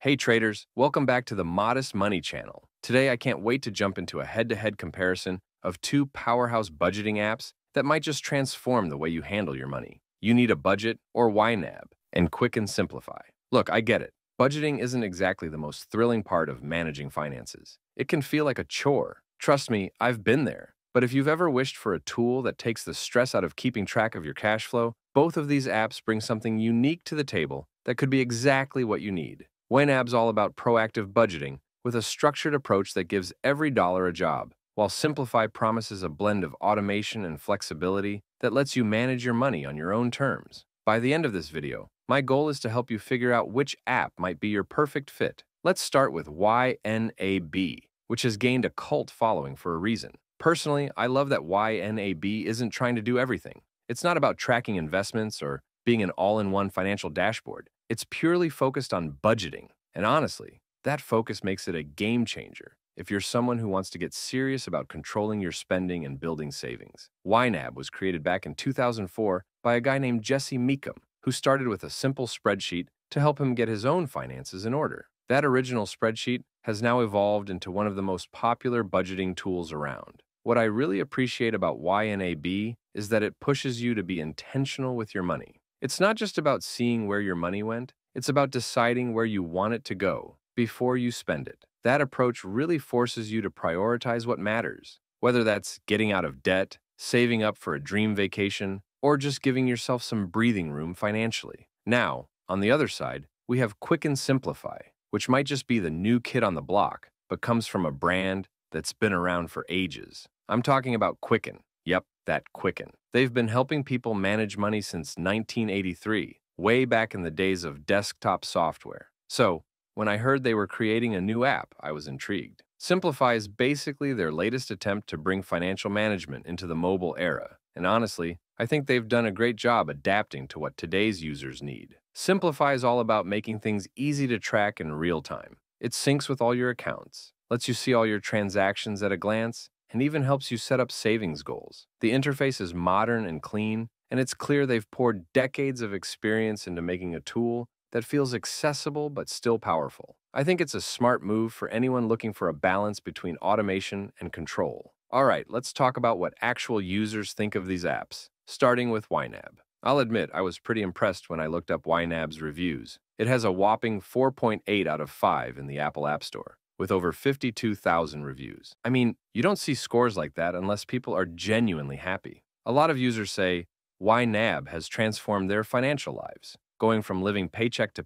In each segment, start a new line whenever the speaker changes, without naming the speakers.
Hey traders, welcome back to the Modest Money channel. Today I can't wait to jump into a head-to-head comparison of two powerhouse budgeting apps that might just transform the way you handle your money. You need a budget or YNAB and Quicken Simplifi. Look, I get it. Budgeting isn't exactly the most thrilling part of managing finances. It can feel like a chore. Trust me, I've been there. But if you've ever wished for a tool that takes the stress out of keeping track of your cash flow, both of these apps bring something unique to the table that could be exactly what you need. YNAB's all about proactive budgeting with a structured approach that gives every dollar a job, while Simplifi promises a blend of automation and flexibility that lets you manage your money on your own terms. By the end of this video, my goal is to help you figure out which app might be your perfect fit. Let's start with YNAB, which has gained a cult following for a reason. Personally, I love that YNAB isn't trying to do everything. It's not about tracking investments or being an all-in-one financial dashboard. It's purely focused on budgeting. And honestly, that focus makes it a game changer if you're someone who wants to get serious about controlling your spending and building savings. YNAB was created back in 2004 by a guy named Jesse Meekum, who started with a simple spreadsheet to help him get his own finances in order. That original spreadsheet has now evolved into one of the most popular budgeting tools around. What I really appreciate about YNAB is that it pushes you to be intentional with your money. It's not just about seeing where your money went, it's about deciding where you want it to go before you spend it. That approach really forces you to prioritize what matters, whether that's getting out of debt, saving up for a dream vacation, or just giving yourself some breathing room financially. Now, on the other side, we have Quicken Simplifi, which might just be the new kid on the block, but comes from a brand that's been around for ages. I'm talking about Quicken. Yep, that Quicken. They've been helping people manage money since 1983, way back in the days of desktop software. So, when I heard they were creating a new app, I was intrigued. Simplifi is basically their latest attempt to bring financial management into the mobile era, and honestly, I think they've done a great job adapting to what today's users need. Simplifi is all about making things easy to track in real time. It syncs with all your accounts, lets you see all your transactions at a glance, and even helps you set up savings goals. The interface is modern and clean, and it's clear they've poured decades of experience into making a tool that feels accessible but still powerful. I think it's a smart move for anyone looking for a balance between automation and control. All right, let's talk about what actual users think of these apps, starting with YNAB. I'll admit I was pretty impressed when I looked up YNAB's reviews. It has a whopping 4.8 out of 5 in the Apple App Store, with over 52,000 reviews. I mean, you don't see scores like that unless people are genuinely happy. A lot of users say YNAB has transformed their financial lives, going from living paycheck to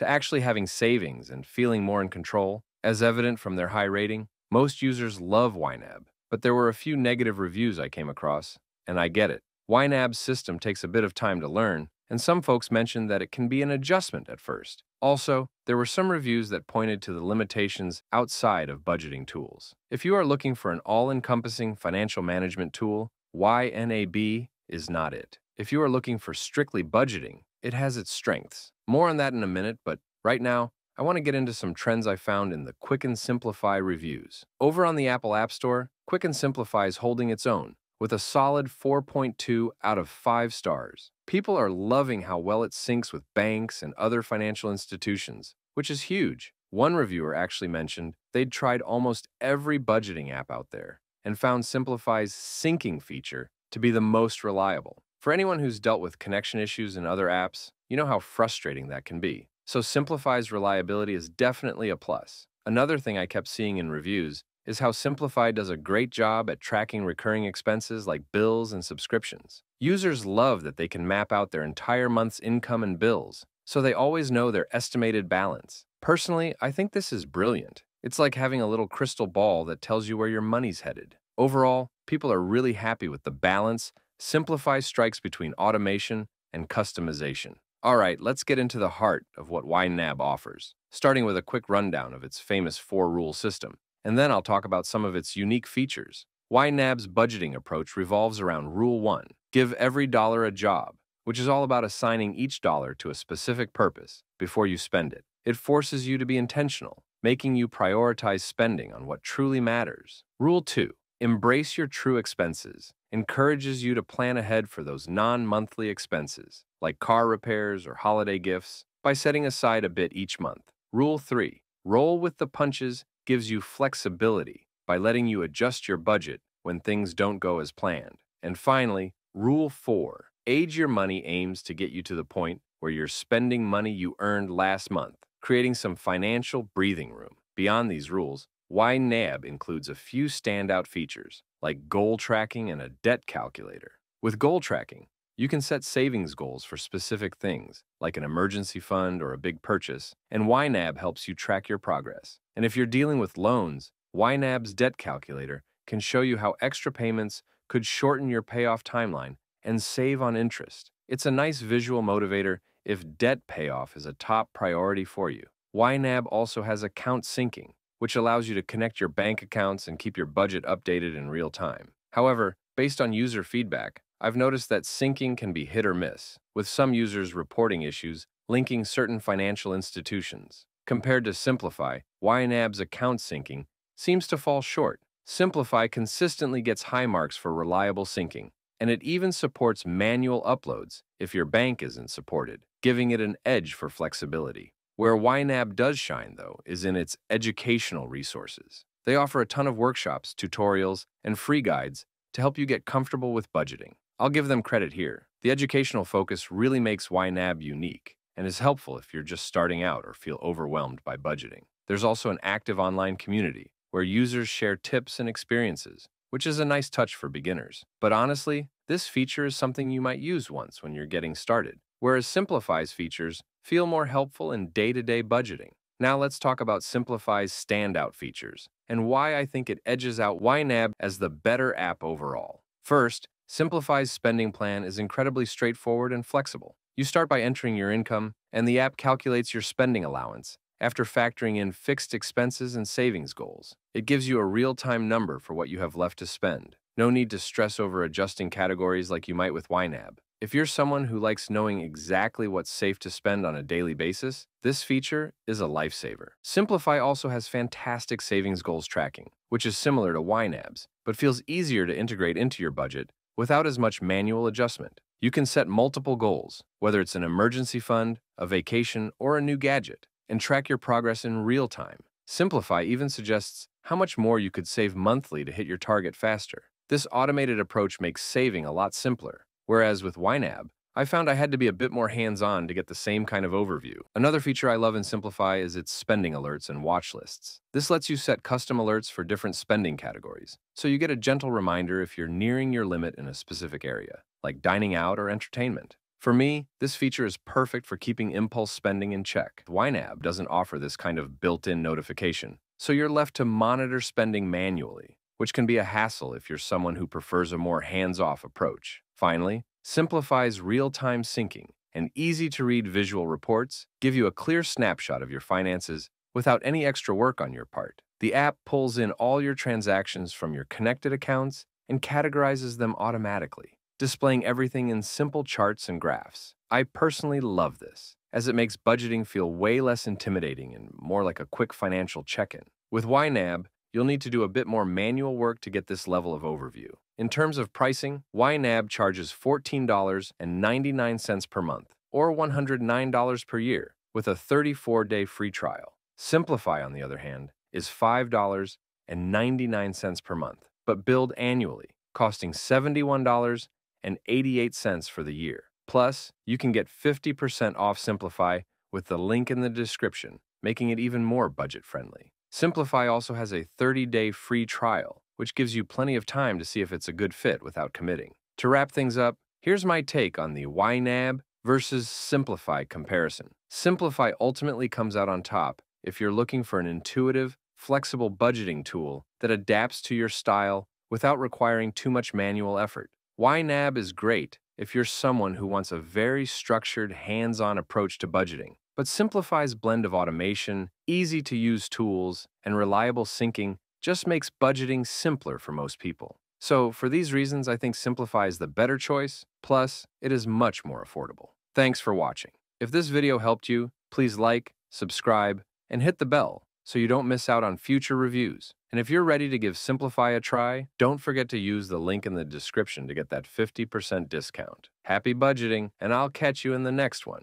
actually having savings and feeling more in control. As evident from their high rating, most users love YNAB, but there were a few negative reviews I came across, and I get it. YNAB's system takes a bit of time to learn, and some folks mentioned that it can be an adjustment at first. Also, there were some reviews that pointed to the limitations outside of budgeting tools. If you are looking for an all-encompassing financial management tool, YNAB is not it. If you are looking for strictly budgeting, it has its strengths. More on that in a minute, but right now, I want to get into some trends I found in the Quicken Simplifi reviews. Over on the Apple App Store, Quicken Simplifi is holding its own, with a solid 4.2 out of 5 stars. People are loving how well it syncs with banks and other financial institutions, which is huge. One reviewer actually mentioned they'd tried almost every budgeting app out there and found Simplifi's syncing feature to be the most reliable. For anyone who's dealt with connection issues in other apps, you know how frustrating that can be. So Simplifi's reliability is definitely a plus. Another thing I kept seeing in reviews is how Simplifi does a great job at tracking recurring expenses like bills and subscriptions. Users love that they can map out their entire month's income and bills, so they always know their estimated balance. Personally, I think this is brilliant. It's like having a little crystal ball that tells you where your money's headed. Overall, people are really happy with the balance Simplifi strikes between automation and customization. All right, let's get into the heart of what YNAB offers, starting with a quick rundown of its famous 4-rule system. And then I'll talk about some of its unique features. YNAB's budgeting approach revolves around Rule 1, give every dollar a job, which is all about assigning each dollar to a specific purpose before you spend it. It forces you to be intentional, making you prioritize spending on what truly matters. Rule 2, embrace your true expenses, encourages you to plan ahead for those non-monthly expenses, like car repairs or holiday gifts, by setting aside a bit each month. Rule 3. Roll with the punches gives you flexibility by letting you adjust your budget when things don't go as planned. And finally, Rule 4. Age Your Money aims to get you to the point where you're spending money you earned last month, creating some financial breathing room. Beyond these rules, YNAB includes a few standout features, like goal tracking and a debt calculator. With goal tracking, you can set savings goals for specific things, like an emergency fund or a big purchase, and YNAB helps you track your progress. And if you're dealing with loans, YNAB's debt calculator can show you how extra payments could shorten your payoff timeline and save on interest. It's a nice visual motivator if debt payoff is a top priority for you. YNAB also has account syncing, which allows you to connect your bank accounts and keep your budget updated in real time. However, based on user feedback, I've noticed that syncing can be hit or miss, with some users reporting issues linking certain financial institutions. Compared to Simplifi, YNAB's account syncing seems to fall short. Simplifi consistently gets high marks for reliable syncing, and it even supports manual uploads if your bank isn't supported, giving it an edge for flexibility. Where YNAB does shine, though, is in its educational resources. They offer a ton of workshops, tutorials, and free guides to help you get comfortable with budgeting. I'll give them credit here. The educational focus really makes YNAB unique and is helpful if you're just starting out or feel overwhelmed by budgeting. There's also an active online community where users share tips and experiences, which is a nice touch for beginners. But honestly, this feature is something you might use once when you're getting started, whereas Simplifi's features feel more helpful in day-to-day budgeting. Now let's talk about Simplifi's standout features and why I think it edges out YNAB as the better app overall. First, Simplifi's spending plan is incredibly straightforward and flexible. You start by entering your income, and the app calculates your spending allowance after factoring in fixed expenses and savings goals. It gives you a real-time number for what you have left to spend. No need to stress over adjusting categories like you might with YNAB. If you're someone who likes knowing exactly what's safe to spend on a daily basis, this feature is a lifesaver. Simplifi also has fantastic savings goals tracking, which is similar to YNAB's, but feels easier to integrate into your budget without as much manual adjustment. You can set multiple goals, whether it's an emergency fund, a vacation, or a new gadget, and track your progress in real time. Simplifi even suggests how much more you could save monthly to hit your target faster. This automated approach makes saving a lot simpler, whereas with YNAB, I found I had to be a bit more hands-on to get the same kind of overview. Another feature I love in Simplifi is its spending alerts and watch lists. This lets you set custom alerts for different spending categories, so you get a gentle reminder if you're nearing your limit in a specific area, like dining out or entertainment. For me, this feature is perfect for keeping impulse spending in check. YNAB doesn't offer this kind of built-in notification, so you're left to monitor spending manually, which can be a hassle if you're someone who prefers a more hands-off approach. Finally, Simplifi's real-time syncing and easy-to-read visual reports give you a clear snapshot of your finances without any extra work on your part. The app pulls in all your transactions from your connected accounts and categorizes them automatically, displaying everything in simple charts and graphs. I personally love this, as it makes budgeting feel way less intimidating and more like a quick financial check-in. With YNAB, you'll need to do a bit more manual work to get this level of overview. In terms of pricing, YNAB charges $14.99 per month, or $109 per year, with a 34-day free trial. Simplifi, on the other hand, is $5.99 per month, but billed annually, costing $71.88 for the year. Plus, you can get 50% off Simplifi with the link in the description, making it even more budget-friendly. Simplifi also has a 30-day free trial, which gives you plenty of time to see if it's a good fit without committing. To wrap things up, here's my take on the YNAB versus Simplifi comparison. Simplifi ultimately comes out on top if you're looking for an intuitive, flexible budgeting tool that adapts to your style without requiring too much manual effort. YNAB is great if you're someone who wants a very structured, hands-on approach to budgeting. But Simplifi's blend of automation, easy-to-use tools, and reliable syncing just makes budgeting simpler for most people. So, for these reasons, I think Simplifi is the better choice, plus, it is much more affordable. Thanks for watching. If this video helped you, please like, subscribe, and hit the bell so you don't miss out on future reviews. And if you're ready to give Simplifi a try, don't forget to use the link in the description to get that 50% discount. Happy budgeting, and I'll catch you in the next one.